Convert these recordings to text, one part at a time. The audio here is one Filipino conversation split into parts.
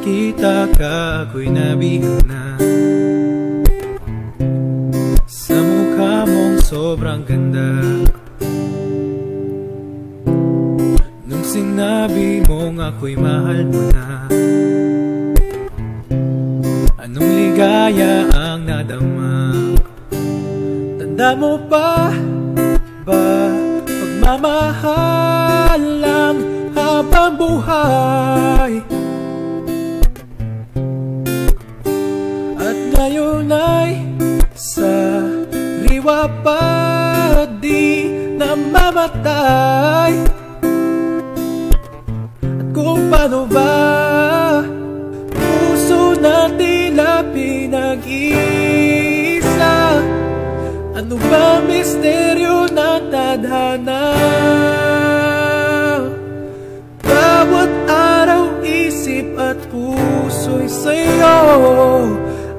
makita ka, ako'y nabihag na sa mukha mong sobrang ganda. Nung sinabi mong ako'y mahal mo na, anong ligaya ang nadama? Tanda mo pa ba, pagmamahal lang habang buhay? At ngayon ay sa liwa pa, di namamatay. At kung paano ba puso na tila pinag-iisa, ano ba misteryo na tadhana? Bawat araw isip at puso'y sa'yo,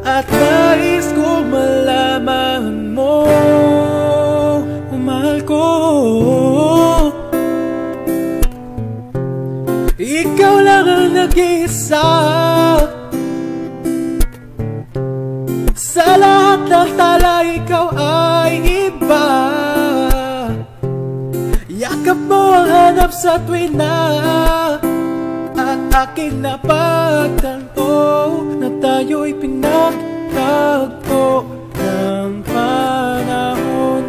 at nais ko malaman mo, mahal ko. Ikaw lang ang nag-iisa sa lahat ng tala, ikaw ay iba. Yakap mo ang hanap sa tuwin na, at aking napagtanto na tayo'y pinagtagpo ng panahon.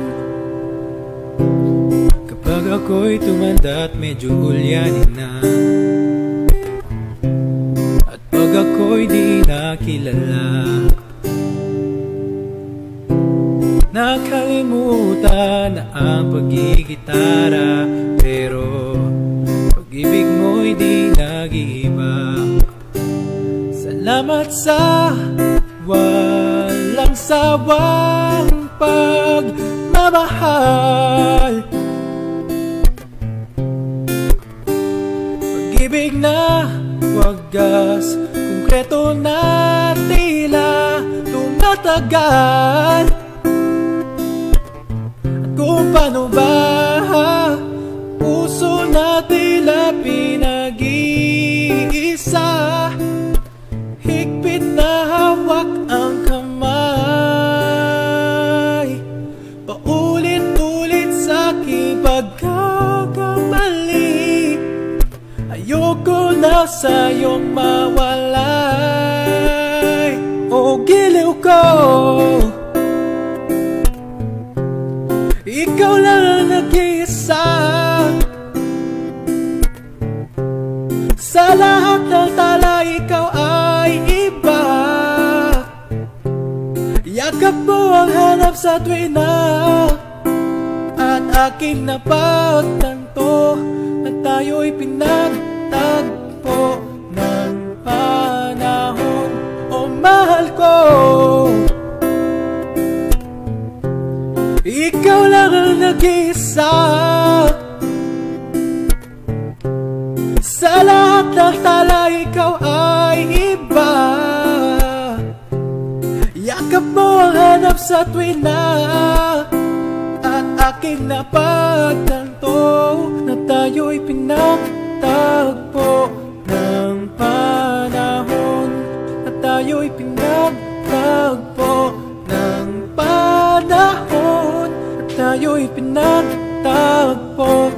Kapag ako'y tumanda at medyo ulyanin na, at pag ako'y di nakilala, nakalimutan na ang pagigitara, pero pag-ibig mo'y di nag-iiba. Salamat sa walang sawang pagmamahal, pag-ibig na wagas, konkreto na tila tumatagal. Kung paano ba puso na tila pinag-iisa, higpit na hawak ang kamay, paulit-ulit sa aking pagkakamali. Ayoko na sa'yong mawalay, o giliw ko. Ikaw lang ang nag-iisa sa lahat ng tala, ikaw ay iba. Yakap mo ang hanap sa tuwin na, at aking napagtanto na tayo'y pinagtagpo ng panahon. O mahal ko, ikaw lang ang nag-iisa sa lahat ng tala, ikaw ay iba. Yakap mo ang hanap sa tuwin na, at aking napagtanto na tayo'y pinagtagpo ng panahon, na tayo'y pinagtagpo ng panahon, tayo'y pinagtagpo